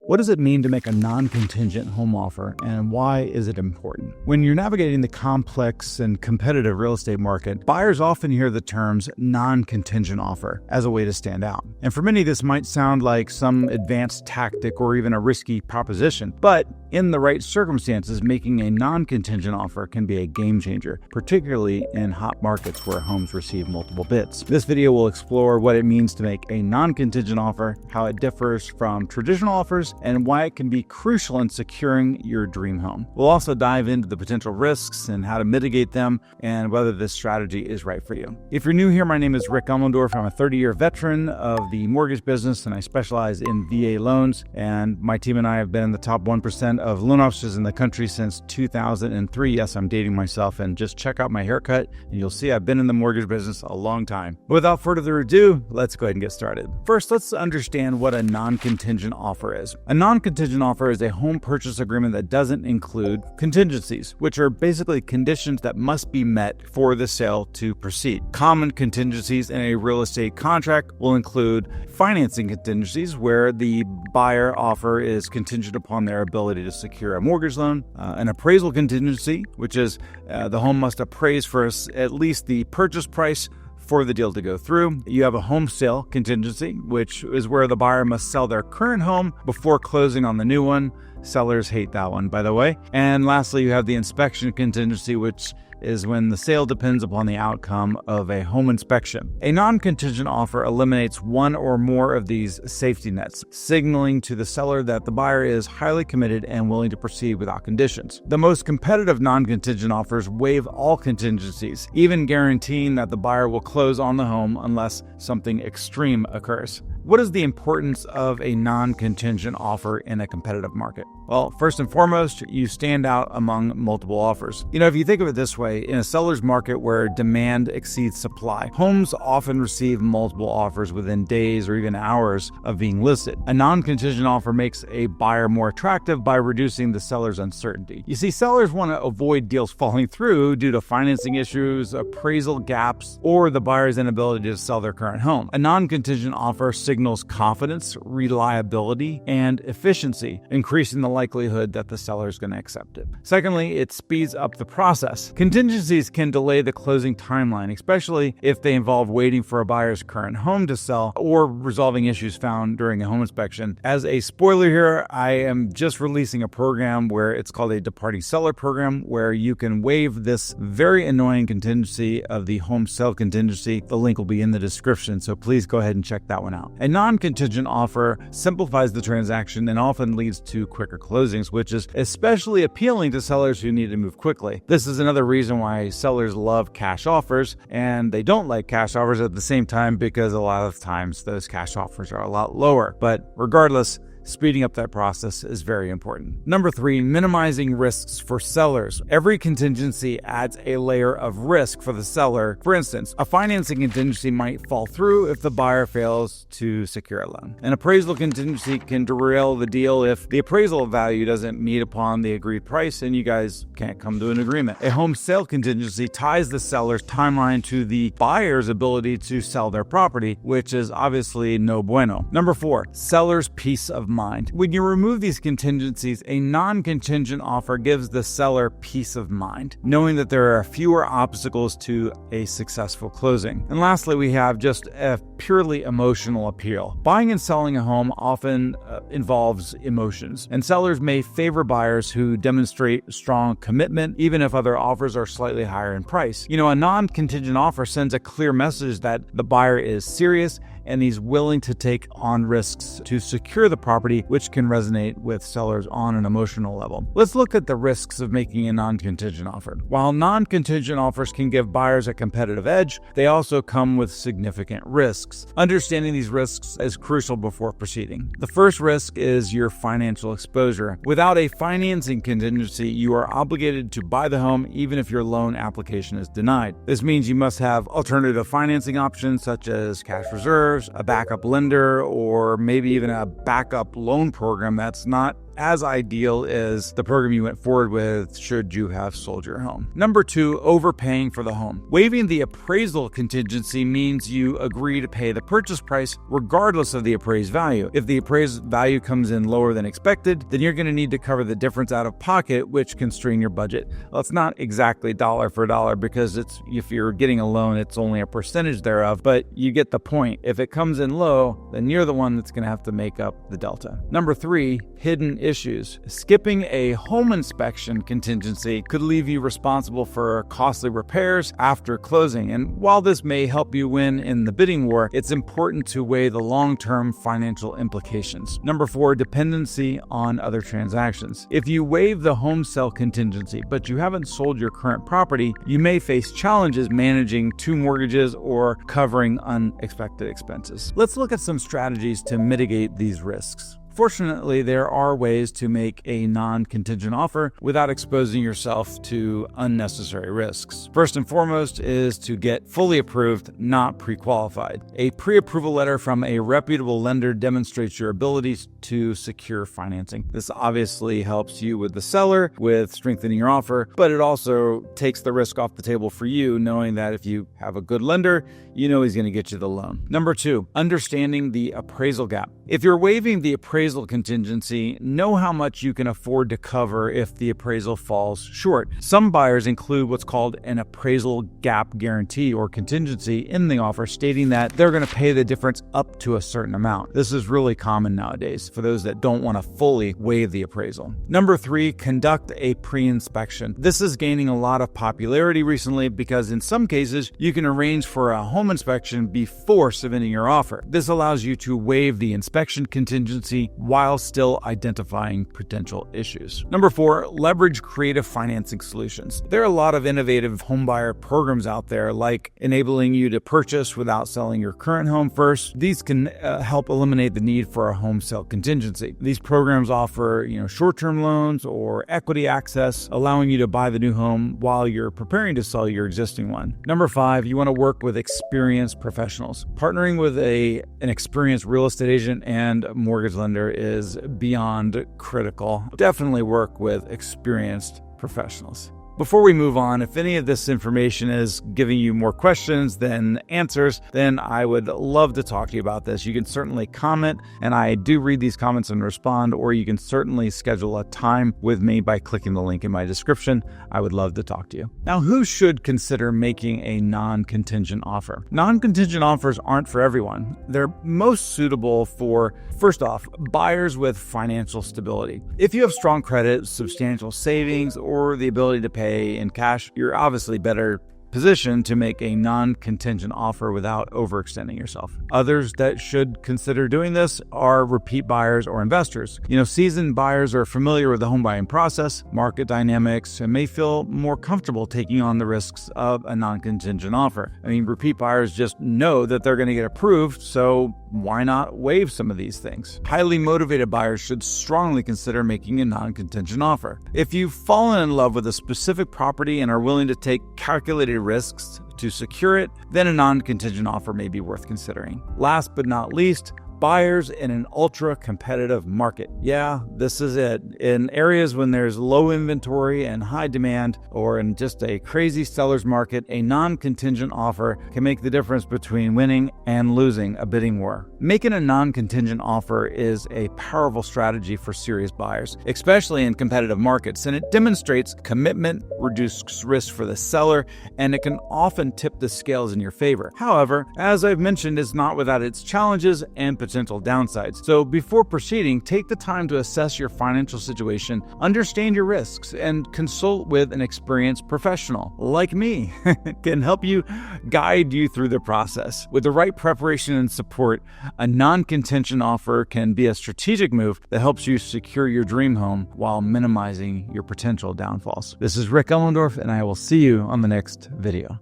What does it mean to make a non-contingent home offer, and why is it important? When you're navigating the complex and competitive real estate market, buyers often hear the terms non-contingent offer as a way to stand out. And for many, this might sound like some advanced tactic or even a risky proposition, but in the right circumstances, making a non-contingent offer can be a game changer, particularly in hot markets where homes receive multiple bids. This video will explore what it means to make a non-contingent offer, how it differs from traditional offers, and why it can be crucial in securing your dream home. We'll also dive into the potential risks and how to mitigate them and whether this strategy is right for you. If you're new here, my name is Rick Elmendorf. I'm a 30-year veteran of the mortgage business, and I specialize in VA loans. And my team and I have been in the top 1% of loan officers in the country since 2003. Yes, I'm dating myself, and just check out my haircut, and you'll see I've been in the mortgage business a long time. Without further ado, let's go ahead and get started. First, let's understand what a non-contingent offer is. A non-contingent offer is a home purchase agreement that doesn't include contingencies, which are basically conditions that must be met for the sale to proceed. Common contingencies in a real estate contract will include financing contingencies, where the buyer offer is contingent upon their ability to secure a mortgage loan, an appraisal contingency, which is the home must appraise for at least the purchase price for the deal to go through. You have a home sale contingency, which is where the buyer must sell their current home before closing on the new one. Sellers hate that one, by the way. And lastly, you have the inspection contingency, which is when the sale depends upon the outcome of a home inspection. A non-contingent offer eliminates one or more of these safety nets, signaling to the seller that the buyer is highly committed and willing to proceed without conditions. The most competitive non-contingent offers waive all contingencies, even guaranteeing that the buyer will close on the home unless something extreme occurs. What is the importance of a non-contingent offer in a competitive market? Well, first and foremost, you stand out among multiple offers. If you think of it this way, in a seller's market where demand exceeds supply, homes often receive multiple offers within days or even hours of being listed. A non-contingent offer makes a buyer more attractive by reducing the seller's uncertainty. You see, sellers want to avoid deals falling through due to financing issues, appraisal gaps, or the buyer's inability to sell their current home. A non-contingent offer signals confidence, reliability, and efficiency, increasing the likelihood that the seller is going to accept it. Secondly, it speeds up the process. Contingencies can delay the closing timeline, especially if they involve waiting for a buyer's current home to sell or resolving issues found during a home inspection. As a spoiler here, I am just releasing a program where it's called a departing seller program, where you can waive this very annoying contingency of the home sale contingency. The link will be in the description, so please go ahead and check that one out. A non-contingent offer simplifies the transaction and often leads to quicker closings, which is especially appealing to sellers who need to move quickly. This is another reason why sellers love cash offers, and they don't like cash offers at the same time because a lot of times those cash offers are a lot lower. But regardless, speeding up that process is very important. Number 3, minimizing risks for sellers. Every contingency adds a layer of risk for the seller. For instance, a financing contingency might fall through if the buyer fails to secure a loan. An appraisal contingency can derail the deal if the appraisal value doesn't meet upon the agreed price and you guys can't come to an agreement. A home sale contingency ties the seller's timeline to the buyer's ability to sell their property, which is obviously no bueno. Number 4, seller's peace of mind. When you remove these contingencies, a non-contingent offer gives the seller peace of mind, knowing that there are fewer obstacles to a successful closing. And lastly, we have just a purely emotional appeal. Buying and selling a home often involves emotions, and sellers may favor buyers who demonstrate strong commitment, even if other offers are slightly higher in price. A non-contingent offer sends a clear message that the buyer is serious and he's willing to take on risks to secure the property, which can resonate with sellers on an emotional level. Let's look at the risks of making a non-contingent offer. While non-contingent offers can give buyers a competitive edge, they also come with significant risks. Understanding these risks is crucial before proceeding. The first risk is your financial exposure. Without a financing contingency, you are obligated to buy the home even if your loan application is denied. This means you must have alternative financing options such as cash reserves, a backup lender, or maybe even a backup loan program that's not as ideal as the program you went forward with should you have sold your home. Number 2, overpaying for the home. Waiving the appraisal contingency means you agree to pay the purchase price regardless of the appraised value. If the appraised value comes in lower than expected, then you're going to need to cover the difference out of pocket, which can strain your budget. Well, it's not exactly dollar for dollar because if you're getting a loan, it's only a percentage thereof, but you get the point. If it comes in low, then you're the one that's going to have to make up the delta. Number 3, hidden issues. Skipping a home inspection contingency could leave you responsible for costly repairs after closing. And while this may help you win in the bidding war, it's important to weigh the long-term financial implications. Number 4, dependency on other transactions. If you waive the home sale contingency, but you haven't sold your current property, you may face challenges managing 2 mortgages or covering unexpected expenses. Let's look at some strategies to mitigate these risks. Fortunately, there are ways to make a non-contingent offer without exposing yourself to unnecessary risks. First and foremost is to get fully approved, not pre-qualified. A pre-approval letter from a reputable lender demonstrates your ability to secure financing. This obviously helps you with the seller with strengthening your offer, but it also takes the risk off the table for you, knowing that if you have a good lender, you know he's going to get you the loan. Number 2, understanding the appraisal gap. If you're waiving the appraisal contingency, know how much you can afford to cover if the appraisal falls short. Some buyers include what's called an appraisal gap guarantee or contingency in the offer, stating that they're going to pay the difference up to a certain amount. This is really common nowadays for those that don't want to fully waive the appraisal. Number 3, conduct a pre-inspection. This is gaining a lot of popularity recently because in some cases you can arrange for a home inspection before submitting your offer. This allows you to waive the inspection contingency while still identifying potential issues. Number 4, leverage creative financing solutions. There are a lot of innovative homebuyer programs out there, like enabling you to purchase without selling your current home first. These can help eliminate the need for a home sale contingency. These programs offer, short-term loans or equity access, allowing you to buy the new home while you're preparing to sell your existing one. Number 5, you want to work with experienced professionals. Partnering with an experienced real estate agent and mortgage lender is beyond critical. Definitely work with experienced professionals. Before we move on, if any of this information is giving you more questions than answers, then I would love to talk to you about this. You can certainly comment, and I do read these comments and respond, or you can certainly schedule a time with me by clicking the link in my description. I would love to talk to you. Now, who should consider making a non-contingent offer? Non-contingent offers aren't for everyone. They're most suitable for, first off, buyers with financial stability. If you have strong credit, substantial savings, or the ability to pay in cash, you're obviously better position to make a non-contingent offer without overextending yourself. Others that should consider doing this are repeat buyers or investors. Seasoned buyers are familiar with the home buying process, market dynamics, and may feel more comfortable taking on the risks of a non-contingent offer. Repeat buyers just know that they're going to get approved, so why not waive some of these things? Highly motivated buyers should strongly consider making a non-contingent offer. If you've fallen in love with a specific property and are willing to take calculated risks to secure it, then a non-contingent offer may be worth considering. Last but not least, buyers in an ultra-competitive market. Yeah, this is it. In areas when there's low inventory and high demand, or in just a crazy seller's market, a non-contingent offer can make the difference between winning and losing a bidding war. Making a non-contingent offer is a powerful strategy for serious buyers, especially in competitive markets, and it demonstrates commitment, reduces risk for the seller, and it can often tip the scales in your favor. However, as I've mentioned, it's not without its challenges and potential downsides. So before proceeding, take the time to assess your financial situation, understand your risks, and consult with an experienced professional like me. It can help you guide you through the process. With the right preparation and support, a non-contingent offer can be a strategic move that helps you secure your dream home while minimizing your potential downfalls. This is Rick Elmendorf, and I will see you on the next video.